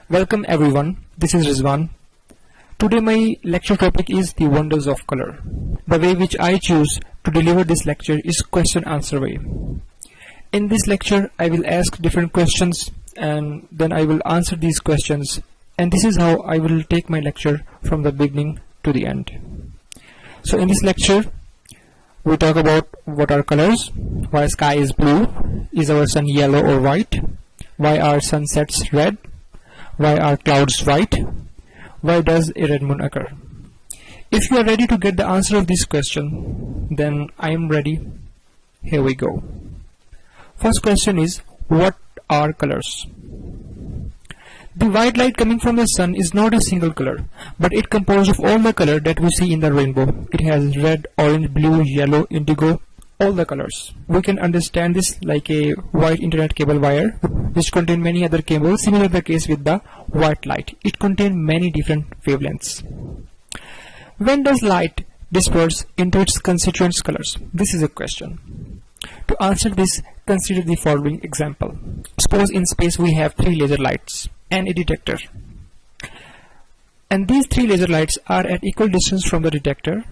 Welcome everyone, this is Rizwan. Today my lecture topic is the wonders of color. The way which I choose to deliver this lecture is question answer way. In this lecture I will ask different questions and then I will answer these questions, and this is how I will take my lecture from the beginning to the end. So in this lecture we talk about what are colors, why sky is blue, is our sun yellow or white, why are sunsets red, why are clouds white, why does a red moon occur. If you are ready to get the answer of this question, then I am ready. Here we go. First question is, what are colors? The white light coming from the sun is not a single color, but it composed of all the color that we see in the rainbow. It has red, orange, blue, yellow, indigo, all the colors. We can understand this like a white internet cable wire which contain many other cables. Similar the case with the white light. It contains many different wavelengths. When does light disperse into its constituent colors? This is a question. To answer this, consider the following example. Suppose in space we have 3 laser lights and a detector, and these 3 laser lights are at equal distance from the detector.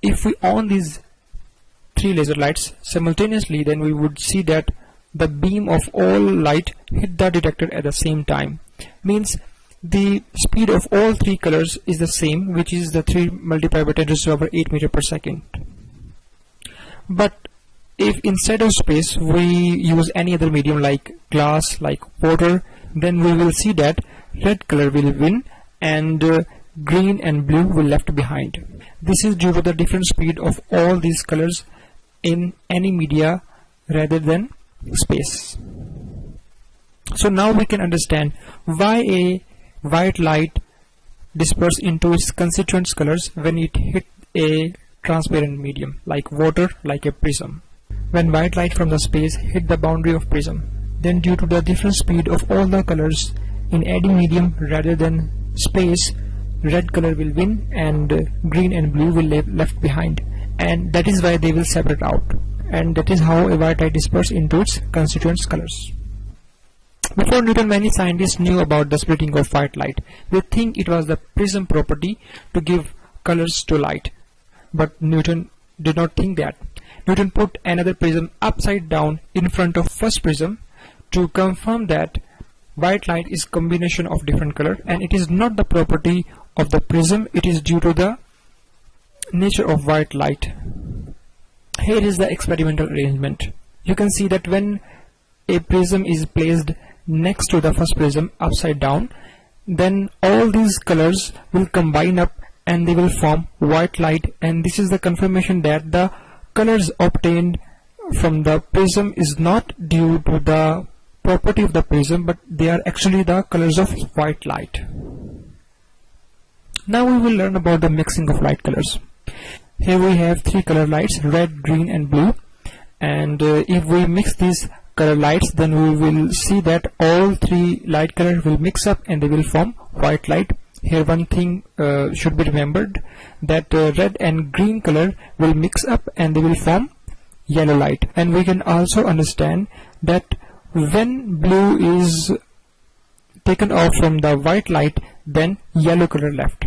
If we on these 3 laser lights simultaneously, then we would see that the beam of all light hit the detector at the same time. Means the speed of all 3 colors is the same, which is the 3 multiplied by 10⁸ meter per second. But if instead of space we use any other medium like glass, like water, then we will see that red color will win and green and blue will left behind. This is due to the different speed of all these colors in any media rather than space. So now we can understand why a white light disperses into its constituent colors when it hit a transparent medium like water, like a prism. When white light from the space hit the boundary of prism, then due to the different speed of all the colors in any medium rather than space, red color will win and green and blue will left behind, and that is why they will separate out, and that is how a white light disperses into its constituent colors. Before Newton, many scientists knew about the splitting of white light. They think it was the prism property to give colors to light, but Newton did not think that. Newton put another prism upside down in front of first prism to confirm that white light is combination of different color, and it is not the property of the prism, it is due to the nature of white light. Here is the experimental arrangement. You can see that when a prism is placed next to the first prism upside down, then all these colors will combine up and they will form white light, and this is the confirmation that the colors obtained from the prism is not due to the property of the prism, but they are actually the colors of white light. Now we will learn about the mixing of light colors. Here we have 3 color lights, red, green and blue, and if we mix these color lights, then we will see that all 3 light colors will mix up and they will form white light. Here one thing should be remembered, that red and green color will mix up and they will form yellow light. And we can also understand that when blue is taken off from the white light, then yellow color left,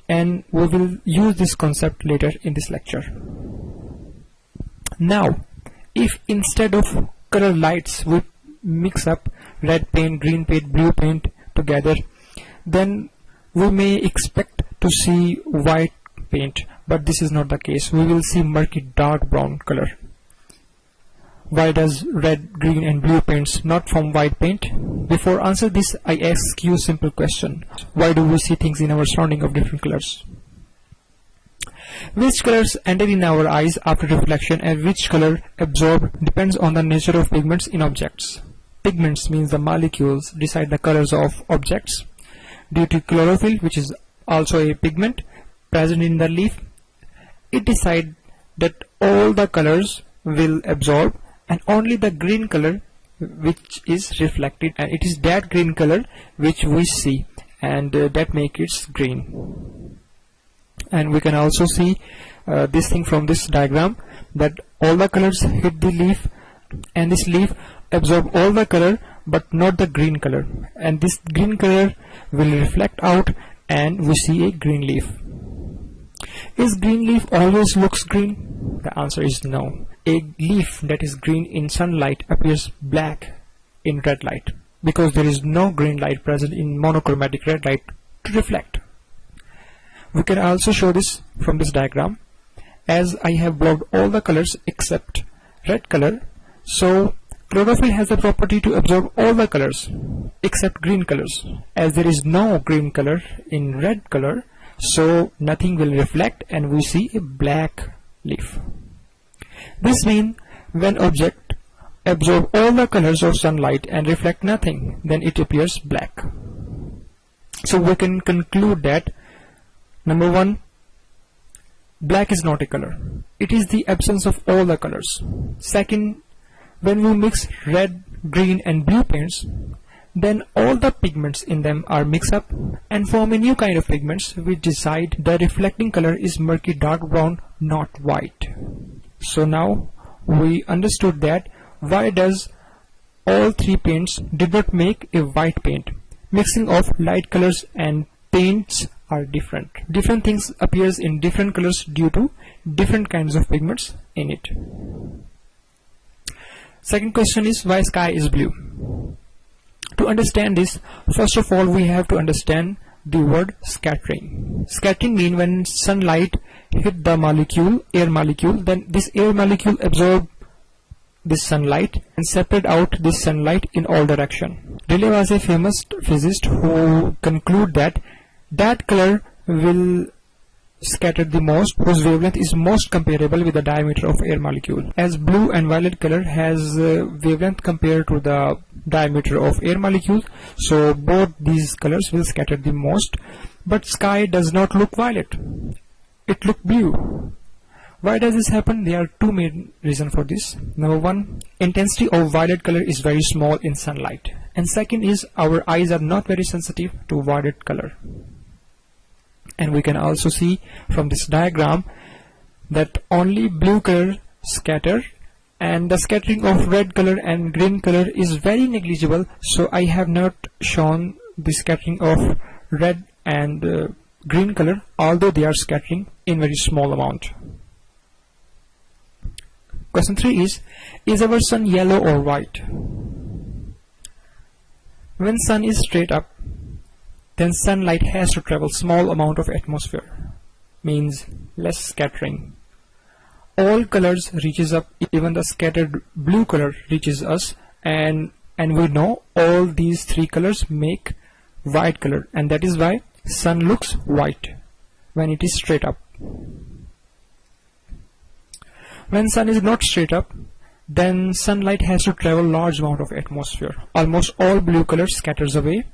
and we will use this concept later in this lecture. Now if instead of color lights we mix up red paint, green paint, blue paint together, then we may expect to see white paint, but this is not the case. We will see murky dark brown color. Why does red, green and blue paints not form white paint? Before answer this, I ask you a simple question. Why do we see things in our surrounding of different colors? Which colors enter in our eyes after reflection and which color absorbed depends on the nature of pigments in objects. Pigments means the molecules decide the colors of objects. Due to chlorophyll, which is also a pigment present in the leaf, it decides that all the colors will absorb and only the green color which is reflected, and it is that green color which we see, and that makes it green. And we can also see this thing from this diagram, that all the colors hit the leaf and this leaf absorb all the color, but not the green color, and this green color will reflect out and we see a green leaf. Is green leaf always looks green? The answer is no. A leaf that is green in sunlight appears black in red light because there is no green light present in monochromatic red light to reflect. We can also show this from this diagram. As I have blocked all the colors except red color, so chlorophyll has the property to absorb all the colors except green colors. As there is no green color in red color, so nothing will reflect and we see a black leaf. This means when object absorb all the colors of sunlight and reflect nothing, then it appears black. So we can conclude that number one, black is not a color. It is the absence of all the colors. Second, when we mix red, green and blue paints, then all the pigments in them are mixed up and form a new kind of pigments which decide the reflecting color is murky dark brown, not white. So now we understood that why does all three paints did not make a white paint. Mixing of light colors and paints are different. Different things appears in different colors due to different kinds of pigments in it. Second question is why sky is blue. To understand this, first of all we have to understand the word scattering. Scattering means when sunlight hit the molecule, air molecule, then this air molecule absorb this sunlight and separate out this sunlight in all direction. Rayleigh was a famous physicist who conclude that color will scatter the most whose wavelength is most comparable with the diameter of air molecule. As blue and violet color has wavelength compared to the diameter of air molecule, so both these colors will scatter the most, but sky does not look violet, it look blue. Why does this happen? There are two main reasons for this. Number one, intensity of violet color is very small in sunlight, and second is our eyes are not very sensitive to violet color. And we can also see from this diagram that only blue color scatter and the scattering of red color and green color is very negligible, so I have not shown the scattering of red and green color, although they are scattering in very small amount. Question 3 is our sun yellow or white? When sun is straight up, then sunlight has to travel small amount of atmosphere, means less scattering. All colors reaches up, even the scattered blue color reaches us, and we know all these three colors make white color, and that is why sun looks white when it is straight up. When sun is not straight up, then sunlight has to travel large amount of atmosphere. Almost all blue color scatters away,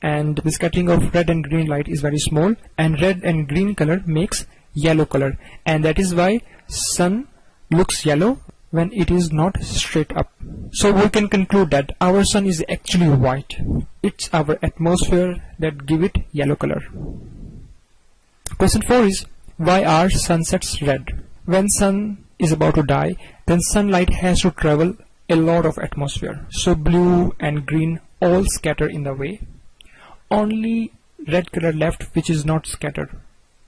and the scattering of red and green light is very small, and red and green color makes yellow color, and that is why sun looks yellow when it is not straight up. So we can conclude that our sun is actually white. It's our atmosphere that give it yellow color. Question 4 is why are sunsets red? When sun is about to die, then sunlight has to travel a lot of atmosphere, so blue and green all scatter in the way. Only red color left which is not scattered,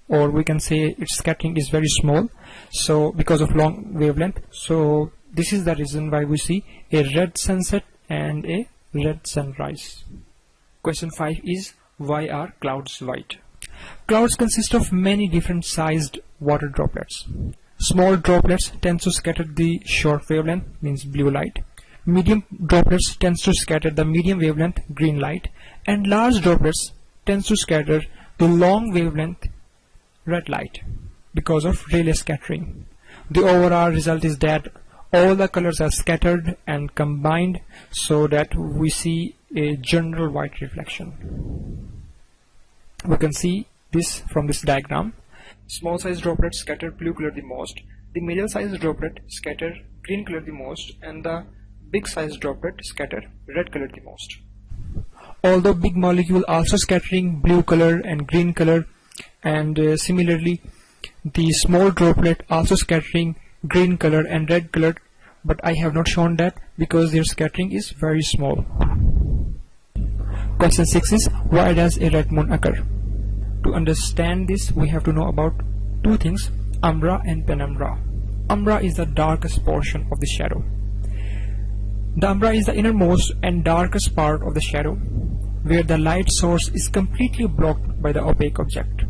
or we can say its scattering is very small, so because of long wavelength. So this is the reason why we see a red sunset and a red sunrise. Question 5 is why are clouds white? Clouds consist of many different sized water droplets. Small droplets tend to scatter the short wavelength, means blue light. Medium droplets tends to scatter the medium wavelength, green light, and large droplets tends to scatter the long wavelength, red light, because of Rayleigh scattering. The overall result is that all the colors are scattered and combined so that we see a general white reflection. We can see this from this diagram. Small size droplets scatter blue color the most, the middle size droplet scatter green color the most, and the big size droplet scatter red color the most. Although big molecule also scattering blue color and green color, and similarly the small droplet also scattering green color and red color, but I have not shown that because their scattering is very small. Question 6 is, why does a red moon occur? To understand this, we have to know about two things, umbra and penumbra. Umbra is the darkest portion of the shadow. The umbra is the innermost and darkest part of the shadow, where the light source is completely blocked by the opaque object.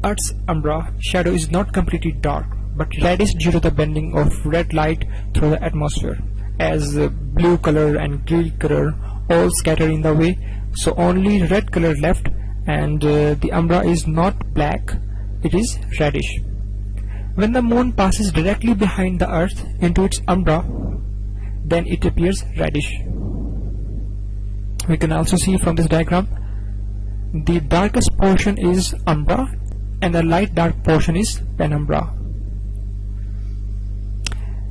Earth's umbra shadow is not completely dark, but reddish due to the bending of red light through the atmosphere, as blue color and green color all scatter in the way, so only red color left, and the umbra is not black, it is reddish. When the moon passes directly behind the earth into its umbra, then it appears reddish. We can also see from this diagram, the darkest portion is umbra and the light dark portion is penumbra.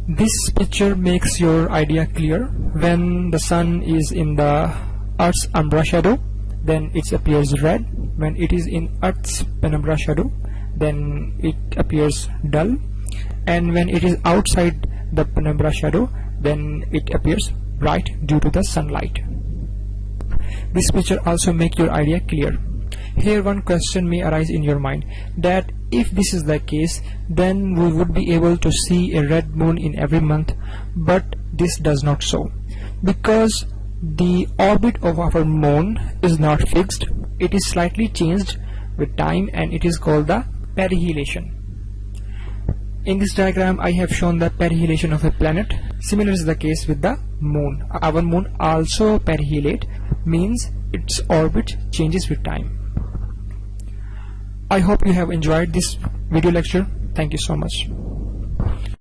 This picture makes your idea clear. When the sun is in the Earth's umbra shadow, then it appears red. When it is in Earth's penumbra shadow, then it appears dull. And when it is outside the penumbra shadow, then it appears bright due to the sunlight. This picture also makes your idea clear. Here one question may arise in your mind, that if this is the case, then we would be able to see a red moon in every month, but this does not so, because the orbit of our moon is not fixed, it is slightly changed with time, and it is called the perihelion. In this diagram I have shown the perihelion of a planet. Similar is the case with the moon. Our moon also periheliate, means its orbit changes with time. I hope you have enjoyed this video lecture. Thank you so much.